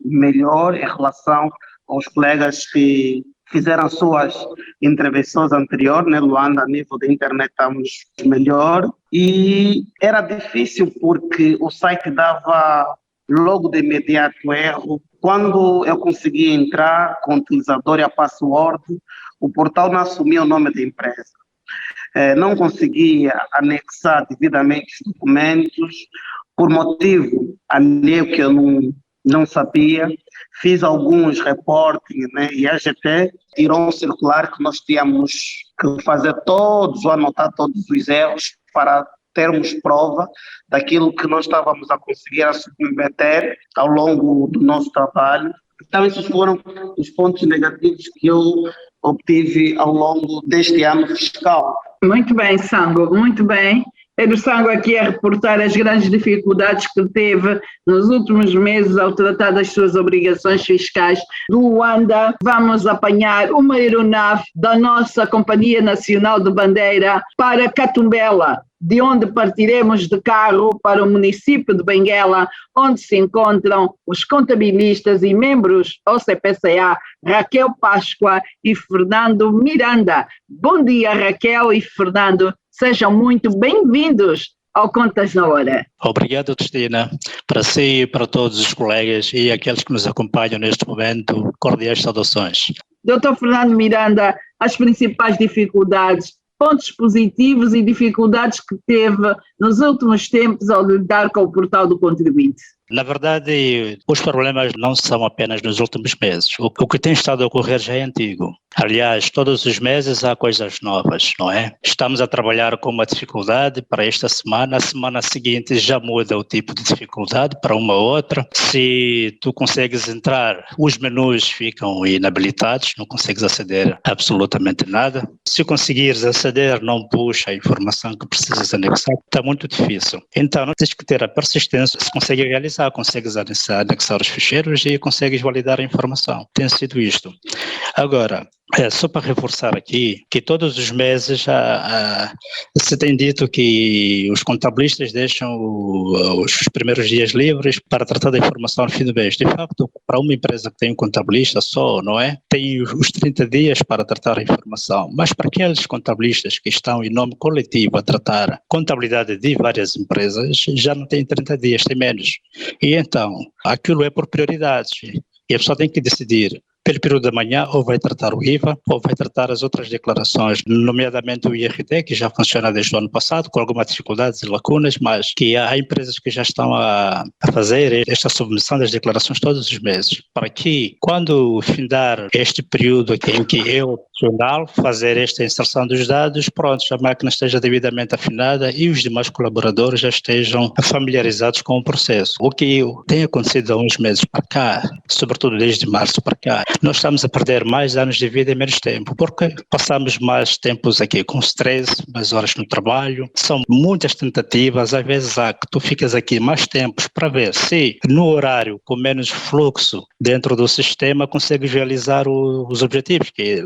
melhor em relação aos colegas que fizeram suas intervenções anteriores, né? Luanda, a nível da internet, estamos melhor. E era difícil porque o site dava logo de imediato erro. Quando eu conseguia entrar com o utilizador e a password, o portal não assumia o nome da empresa. Não conseguia anexar devidamente os documentos, por motivo alheio que eu não sabia. Fiz alguns reportes, né, e a AGT tirou um circular que nós tínhamos que fazer anotar todos os erros para termos prova daquilo que nós estávamos a conseguir a submeter ao longo do nosso trabalho. Então, esses foram os pontos negativos que eu obtive ao longo deste ano fiscal. Muito bem, Sango, muito bem. É do Sango aqui a reportar as grandes dificuldades que teve nos últimos meses ao tratar das suas obrigações fiscais do Luanda. Vamos apanhar uma aeronave da nossa Companhia Nacional de Bandeira para Catumbela, de onde partiremos de carro para o município de Benguela, onde se encontram os contabilistas e membros do CPCA, Raquel Páscoa e Fernando Miranda. Bom dia, Raquel e Fernando. Sejam muito bem-vindos ao Contas na Hora. Obrigado, Cristina. Para si e para todos os colegas e aqueles que nos acompanham neste momento, cordiais saudações. Dr. Fernando Miranda, as principais dificuldades, pontos positivos e dificuldades que teve nos últimos tempos ao lidar com o portal do contribuinte. Na verdade, os problemas não são apenas nos últimos meses. O que tem estado a ocorrer já é antigo. Aliás, todos os meses há coisas novas, não é? Estamos a trabalhar com uma dificuldade para esta semana, a semana seguinte já muda o tipo de dificuldade para uma outra. Se tu consegues entrar, os menus ficam inabilitados, não consegues aceder a absolutamente nada. Se conseguires aceder, não puxa a informação que precisas anexar, está muito difícil. Então, tens que ter a persistência, se consegue realizar, consegues anexar os ficheiros e consegues validar a informação. Tem sido isto. Agora, só para reforçar aqui, que todos os meses se tem dito que os contabilistas deixam os primeiros dias livres para tratar da informação no fim do mês. De facto, para uma empresa que tem um contabilista só, não é? Tem os 30 dias para tratar a informação, mas para aqueles contabilistas que estão em nome coletivo a tratar contabilidade de várias empresas, já não tem 30 dias, tem menos. E então, aquilo é por prioridades, e a pessoa tem que decidir pelo período da manhã, ou vai tratar o IVA, ou vai tratar as outras declarações, nomeadamente o IRT, que já funciona desde o ano passado, com algumas dificuldades e lacunas, mas que há empresas que já estão a fazer esta submissão das declarações todos os meses, para que, quando findar este período em que é opcional fazer esta inserção dos dados, pronto, a máquina esteja devidamente afinada e os demais colaboradores já estejam familiarizados com o processo. O que tem acontecido há uns meses para cá, sobretudo desde março para cá, nós estamos a perder mais anos de vida em menos tempo, porque passamos mais tempos aqui com stress, mais horas no trabalho, são muitas tentativas, às vezes há que tu ficas aqui mais tempos para ver se no horário com menos fluxo dentro do sistema consegues realizar os objetivos, que é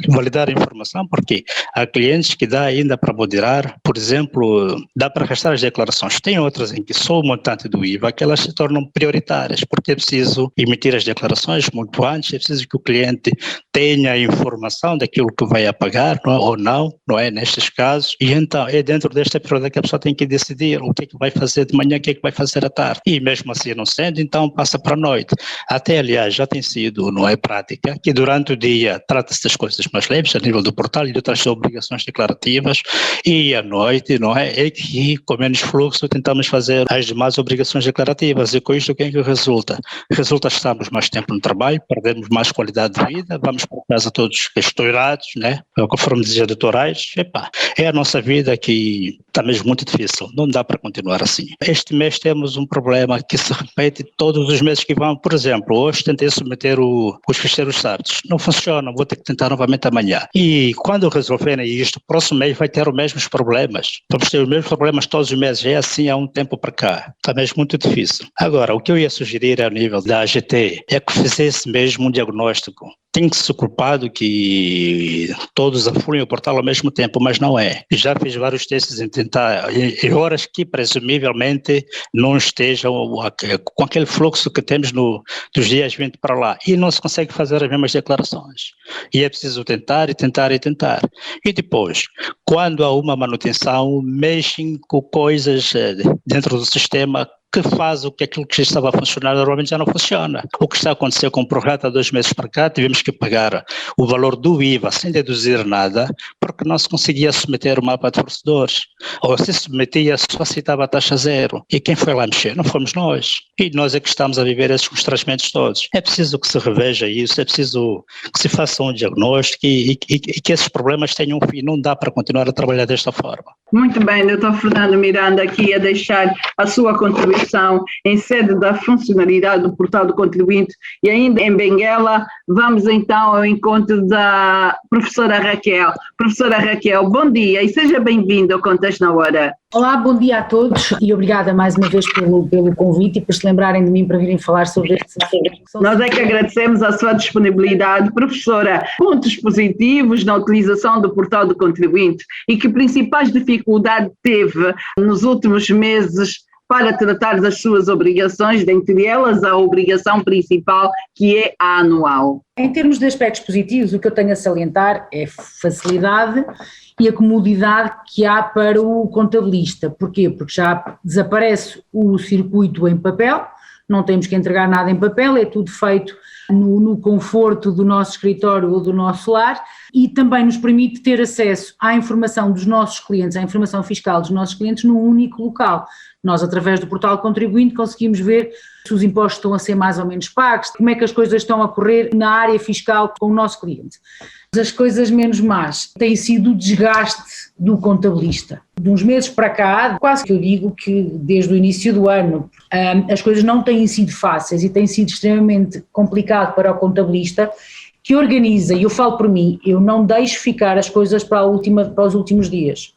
validar a informação, porque há clientes que dá ainda para moderar, por exemplo, dá para restar as declarações, tem outras em que só o montante do IVA, que elas se tornam prioritárias, porque é preciso emitir as declarações muito antes, é preciso que o cliente tenha a informação daquilo que vai a pagar, não é? Ou não é? Nestes casos. E então, é dentro desta período que a pessoa tem que decidir o que é que vai fazer de manhã, o que é que vai fazer à tarde. E mesmo assim não sendo, então passa para a noite. Até, aliás, já tem sido, não é prática, que durante o dia trata-se das coisas mais leves, a nível do portal e de outras obrigações declarativas, e à noite, não é? É que, com menos fluxo, tentamos fazer as demais obrigações declarativas. E com isto, o que é que resulta? Resulta que estamos mais tempo no trabalho, perdemos mais qualidade de vida, vamos para casa todos estourados, né? Conforme dizia o Dr. Aires, é a nossa vida que está mesmo muito difícil, não dá para continuar assim. Este mês temos um problema que se repete todos os meses que vão. Por exemplo, hoje tentei submeter os ficheiros SAPs, não funciona, vou ter que tentar novamente amanhã. E quando resolverem isto, próximo mês vai ter os mesmos problemas. Vamos ter os mesmos problemas todos os meses, é assim há um tempo para cá, está mesmo muito difícil. Agora, o que eu ia sugerir ao nível da AGT é que fizesse mesmo um diagnóstico. Tem que ser culpado que todos afluem o portal ao mesmo tempo, mas não é. Já fiz vários testes em tentar, em horas que presumivelmente não estejam com aquele fluxo que temos dos dias 20 para lá, e não se consegue fazer as mesmas declarações. E é preciso tentar e tentar e tentar. E depois, quando há uma manutenção, mexem com coisas dentro do sistema que faz o que aquilo que já estava a funcionar normalmente já não funciona. O que está a acontecer com o projeto há 2 meses para cá, tivemos que pagar o valor do IVA sem deduzir nada, porque não se conseguia submeter o mapa de fornecedores. Ou se submetia, só aceitava a taxa zero. E quem foi lá mexer? Não fomos nós. E nós é que estamos a viver esses constrangimentos todos. É preciso que se reveja isso, é preciso que se faça um diagnóstico e que esses problemas tenham um fim. Não dá para continuar a trabalhar desta forma. Muito bem, Dr. Fernando Miranda aqui a deixar a sua contribuição em sede da funcionalidade do portal do contribuinte, e ainda em Benguela vamos então ao encontro da professora Raquel. Professora Raquel, bom dia e seja bem-vinda ao Contexto na Hora. Olá, bom dia a todos e obrigada mais uma vez pelo convite e por se lembrarem de mim para virem falar sobre este assunto. Nós é que agradecemos a sua disponibilidade, professora. Pontos positivos na utilização do portal do contribuinte e que principais dificuldades teve nos últimos meses para tratar das suas obrigações, dentre elas a obrigação principal, que é a anual. Em termos de aspectos positivos, o que eu tenho a salientar é a facilidade e a comodidade que há para o contabilista. Porquê? Porque já desaparece o circuito em papel, não temos que entregar nada em papel, é tudo feito no conforto do nosso escritório ou do nosso lar, e também nos permite ter acesso à informação dos nossos clientes, à informação fiscal dos nossos clientes num único local. Nós, através do portal contribuinte, conseguimos ver se os impostos estão a ser mais ou menos pagos, como é que as coisas estão a correr na área fiscal com o nosso cliente. As coisas menos más têm sido o desgaste do contabilista. De uns meses para cá, quase que eu digo que desde o início do ano, as coisas não têm sido fáceis e tem sido extremamente complicado para o contabilista que organiza, e eu falo por mim, eu não deixo ficar as coisas para os últimos dias.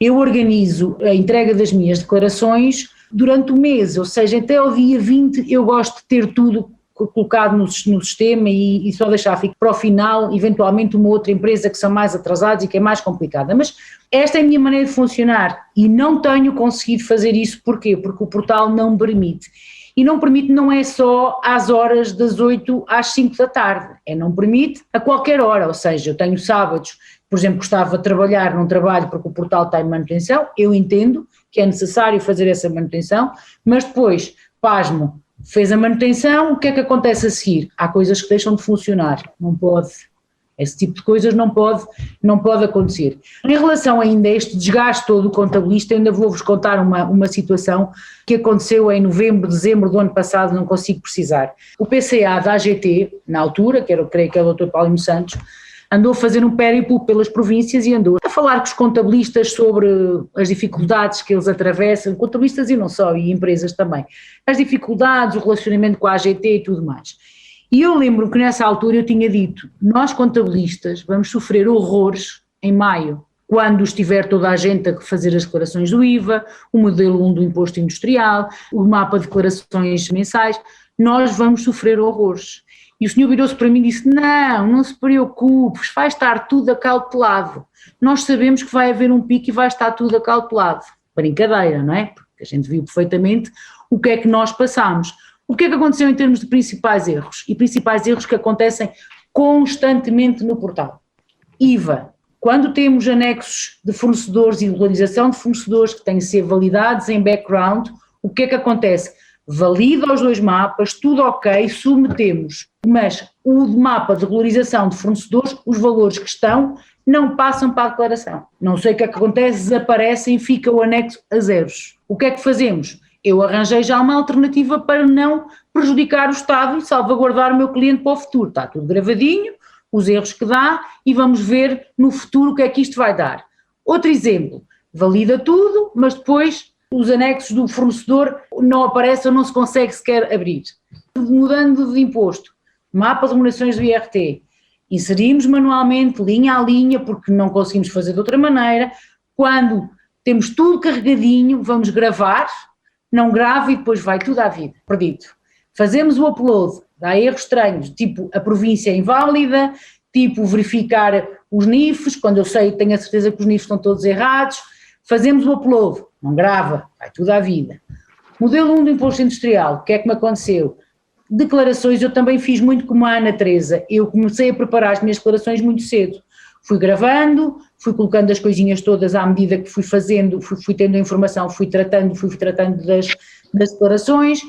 Eu organizo a entrega das minhas declarações durante o mês, ou seja, até ao dia 20 eu gosto de ter tudo colocado no sistema e só deixar ficar para o final, eventualmente uma outra empresa que são mais atrasados e que é mais complicada, mas esta é a minha maneira de funcionar e não tenho conseguido fazer isso, porquê? Porque o portal não me permite. E não permite não é só às horas das 8 às 5 da tarde, não permite a qualquer hora, ou seja, eu tenho sábados, por exemplo, gostava de trabalhar num trabalho porque o portal está em manutenção, eu entendo que é necessário fazer essa manutenção, mas depois, pasmo, fez a manutenção, o que é que acontece a seguir? Há coisas que deixam de funcionar, não pode, esse tipo de coisas não pode acontecer. Em relação ainda a este desgaste todo do contabilista, ainda vou-vos contar uma situação que aconteceu em novembro, dezembro do ano passado, não consigo precisar. O PCA da AGT, na altura, que creio que é o Dr. Paulinho Santos, andou a fazer um périplo pelas províncias e andou a falar com os contabilistas sobre as dificuldades que eles atravessam, contabilistas e não só, e empresas também, as dificuldades, o relacionamento com a AGT e tudo mais. E eu lembro que nessa altura eu tinha dito, nós contabilistas vamos sofrer horrores em maio, quando estiver toda a gente a fazer as declarações do IVA, o modelo 1 do imposto industrial, o mapa de declarações mensais, nós vamos sofrer horrores. E o senhor virou-se para mim e disse, não se preocupe, vai estar tudo acautelado, nós sabemos que vai haver um pico e vai estar tudo acautelado. Brincadeira, não é? Porque a gente viu perfeitamente o que é que nós passamos. O que é que aconteceu em termos de principais erros? E principais erros que acontecem constantemente no portal. IVA. Quando temos anexos de fornecedores e regularização de fornecedores que têm de ser validados em background, o que é que acontece? Valida os dois mapas, tudo ok, submetemos, mas o mapa de regularização de fornecedores, os valores que estão, não passam para a declaração. Não sei o que é que acontece, desaparecem, fica o anexo a zeros. O que é que fazemos? Eu arranjei já uma alternativa para não prejudicar o Estado e salvaguardar o meu cliente para o futuro. Está tudo gravadinho, os erros que dá e vamos ver no futuro o que é que isto vai dar. Outro exemplo, valida tudo, mas depois os anexos do fornecedor não aparecem ou não se consegue sequer abrir. Mudando de imposto, mapa de remunerações do IRT, inserimos manualmente, linha a linha, porque não conseguimos fazer de outra maneira. Quando temos tudo carregadinho, vamos gravar, não grava e depois vai tudo à vida, perdido. Fazemos o upload, dá erros estranhos, tipo a província é inválida, tipo verificar os NIFs, quando eu sei, tenho a certeza que os NIFs estão todos errados, fazemos o upload, não grava, vai tudo à vida. Modelo 1 do imposto industrial, o que é que me aconteceu? Declarações, eu também fiz muito como a Ana Teresa, eu comecei a preparar as minhas declarações muito cedo. Fui gravando, fui colocando as coisinhas todas à medida que fui fazendo, fui tendo a informação, fui tratando das declarações.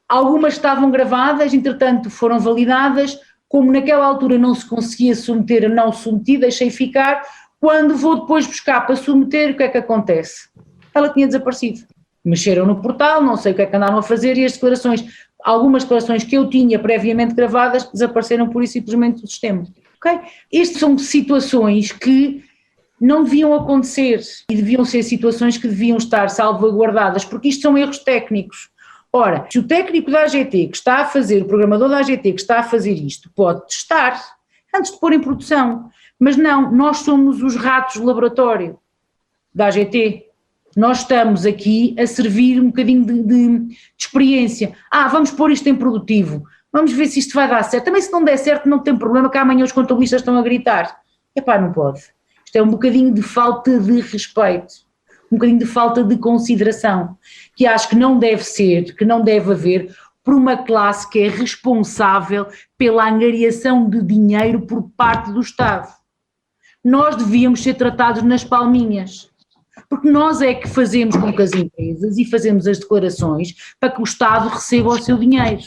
Algumas estavam gravadas, entretanto foram validadas, como naquela altura não se conseguia submeter, eu não submeti, deixei ficar. Quando vou depois buscar para submeter, o que é que acontece? Ela tinha desaparecido. Mexeram no portal, não sei o que é que andaram a fazer e as declarações, algumas declarações que eu tinha previamente gravadas, desapareceram pura e simplesmente do sistema. Okay? Estas são situações que não deviam acontecer e deviam ser situações que deviam estar salvaguardadas, porque isto são erros técnicos. Ora, se o técnico da AGT que está a fazer, o programador da AGT que está a fazer isto, pode testar antes de pôr em produção, mas não, nós somos os ratos de laboratório da AGT. Nós estamos aqui a servir um bocadinho de experiência. Vamos pôr isto em produtivo, vamos ver se isto vai dar certo. Também se não der certo não tem problema que amanhã os contabilistas estão a gritar. Não pode. Isto é um bocadinho de falta de respeito, um bocadinho de falta de consideração, que acho que não deve ser, que não deve haver por uma classe que é responsável pela angariação de dinheiro por parte do Estado. Nós devíamos ser tratados nas palminhas. Porque nós é que fazemos com que as empresas e fazemos as declarações para que o Estado receba o seu dinheiro.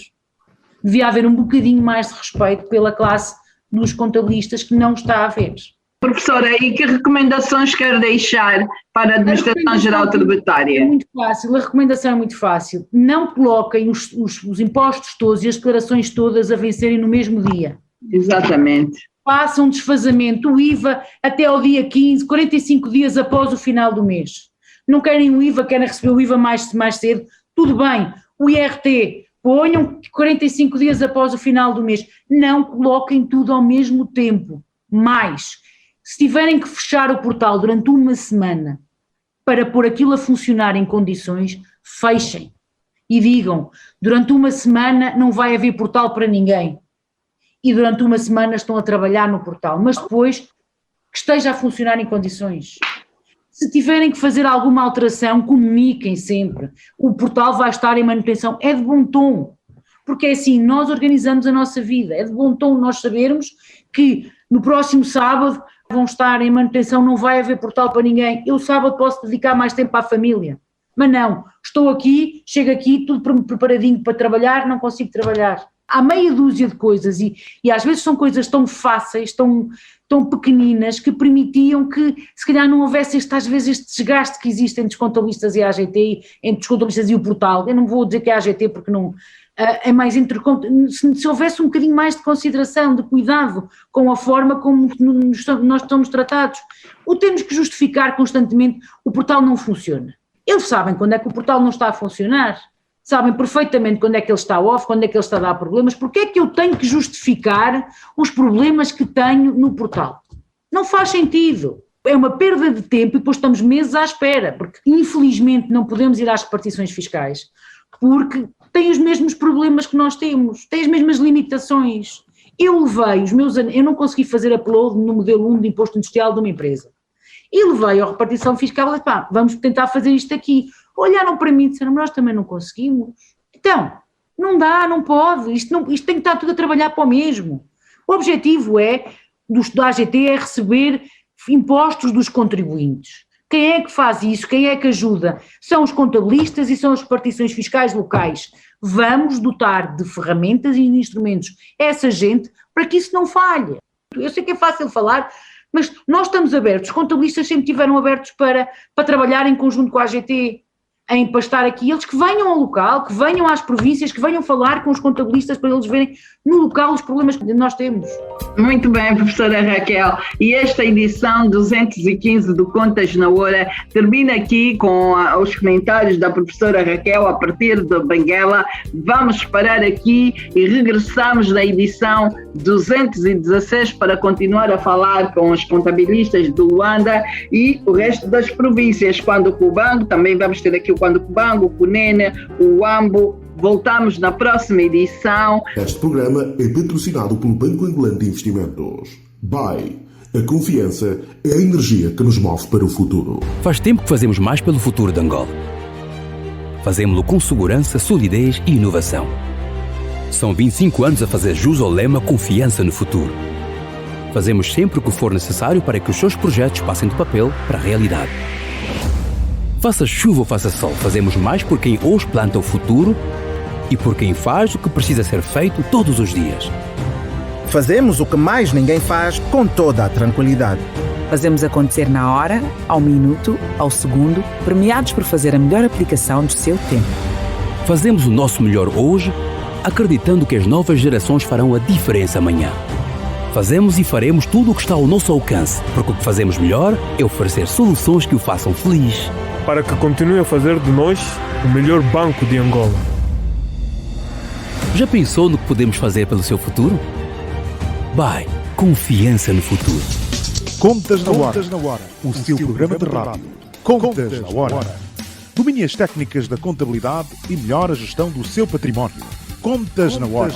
Devia haver um bocadinho mais de respeito pela classe dos contabilistas que não está a haver. Professora, e que recomendações quer deixar para a Administração Geral Tributária? É muito fácil, a recomendação é muito fácil. Não coloquem os impostos todos e as declarações todas a vencerem no mesmo dia. Exatamente. Façam um desfazamento, o IVA até ao dia 15, 45 dias após o final do mês. Não querem o IVA, querem receber o IVA mais cedo, tudo bem. O IRT, ponham 45 dias após o final do mês. Não coloquem tudo ao mesmo tempo. Mais, se tiverem que fechar o portal durante uma semana para pôr aquilo a funcionar em condições, fechem. E digam, durante uma semana não vai haver portal para ninguém. E durante uma semana estão a trabalhar no portal, mas depois que esteja a funcionar em condições. Se tiverem que fazer alguma alteração, comuniquem sempre. O portal vai estar em manutenção, é de bom tom, porque é assim, nós organizamos a nossa vida, é de bom tom nós sabermos que no próximo sábado vão estar em manutenção, não vai haver portal para ninguém. Eu sábado posso dedicar mais tempo à família, mas não, estou aqui, chego aqui, tudo preparadinho para trabalhar, não consigo trabalhar. Há meia dúzia de coisas e às vezes são coisas tão fáceis, tão pequeninas que permitiam que se calhar não houvesse às vezes este desgaste que existe entre os contabilistas e a AGT, entre os contabilistas e o portal. Eu não vou dizer que é a AGT porque não, é mais entre, se houvesse um bocadinho mais de consideração, de cuidado com a forma como nós somos tratados. Ou temos que justificar constantemente o portal não funciona. Eles sabem quando é que o portal não está a funcionar. Sabem perfeitamente quando é que ele está off, quando é que ele está a dar problemas, porque é que eu tenho que justificar os problemas que tenho no portal? Não faz sentido. É uma perda de tempo e depois estamos meses à espera, porque infelizmente não podemos ir às repartições fiscais, porque têm os mesmos problemas que nós temos, têm as mesmas limitações. Eu levei eu não consegui fazer upload no modelo 1 de imposto industrial de uma empresa. E levei à repartição fiscal e disse, vamos tentar fazer isto aqui. Olharam para mim e disseram, nós também não conseguimos. Então, não dá, não pode, isto tem que estar tudo a trabalhar para o mesmo. O objetivo da AGT é receber impostos dos contribuintes. Quem é que faz isso? Quem é que ajuda? São os contabilistas e são as repartições fiscais locais. Vamos dotar de ferramentas e de instrumentos essa gente para que isso não falhe. Eu sei que é fácil falar, mas nós estamos abertos, os contabilistas sempre estiveram abertos para trabalhar em conjunto com a AGT, a empastar aqui, eles que venham ao local, que venham às províncias, que venham falar com os contabilistas para eles verem no local os problemas que nós temos. Muito bem, professora Raquel. E esta edição 215 do Contas na Hora termina aqui com os comentários da professora Raquel a partir de Benguela. Vamos parar aqui e regressamos na edição 216 para continuar a falar com os contabilistas do Luanda e o resto das províncias. Quando o Cubango, também vamos ter aqui o Quando Cubango, o Cunene, o Uambo. Voltamos na próxima edição. Este programa é patrocinado pelo Banco Angolano de Investimentos. BAE. A confiança é a energia que nos move para o futuro. Faz tempo que fazemos mais pelo futuro de Angola. Fazemos-lo com segurança, solidez e inovação. São 25 anos a fazer jus ao lema Confiança no Futuro. Fazemos sempre o que for necessário para que os seus projetos passem do papel para a realidade. Faça chuva ou faça sol, fazemos mais por quem hoje planta o futuro e por quem faz o que precisa ser feito todos os dias. Fazemos o que mais ninguém faz com toda a tranquilidade. Fazemos acontecer na hora, ao minuto, ao segundo, premiados por fazer a melhor aplicação do seu tempo. Fazemos o nosso melhor hoje, acreditando que as novas gerações farão a diferença amanhã. Fazemos e faremos tudo o que está ao nosso alcance, porque o que fazemos melhor é oferecer soluções que o façam feliz. Para que continue a fazer de nós o melhor banco de Angola. Já pensou no que podemos fazer pelo seu futuro? BAE. Confiança no futuro. Contas na Hora. O seu programa de rádio. Contas na Hora. Domine as técnicas da contabilidade e melhore a gestão do seu património. Contas na Hora.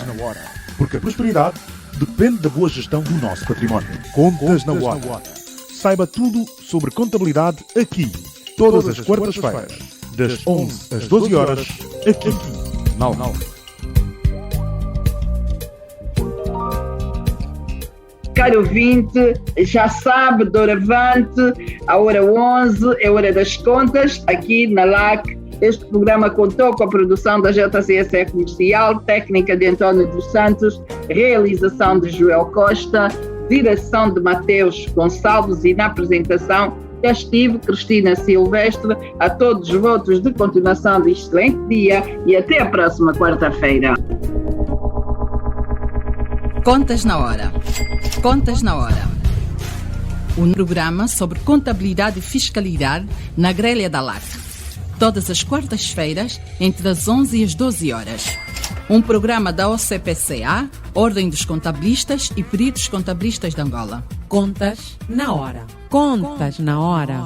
Porque a prosperidade depende da boa gestão do nosso património. Contas na Hora. Saiba tudo sobre contabilidade aqui. Todas as quartas-feiras, das 11 às 12 horas, aqui, na Alma. Caro ouvinte, já sabe, doravante, a hora 11 é hora das contas, aqui na LAC. Este programa contou com a produção da JCSE Comercial, técnica de António dos Santos, realização de Joel Costa, direção de Mateus Gonçalves e na apresentação já estive Cristina Silvestre. A todos os votos de continuação de excelente dia e até a próxima quarta-feira. Contas na Hora. Contas na Hora. Um programa sobre contabilidade e fiscalidade na grelha da LAC. Todas as quartas-feiras, entre as 11 e as 12 horas. Um programa da OCPCA, Ordem dos Contabilistas e Peritos Contabilistas de Angola. Contas na Hora. Contas na Hora.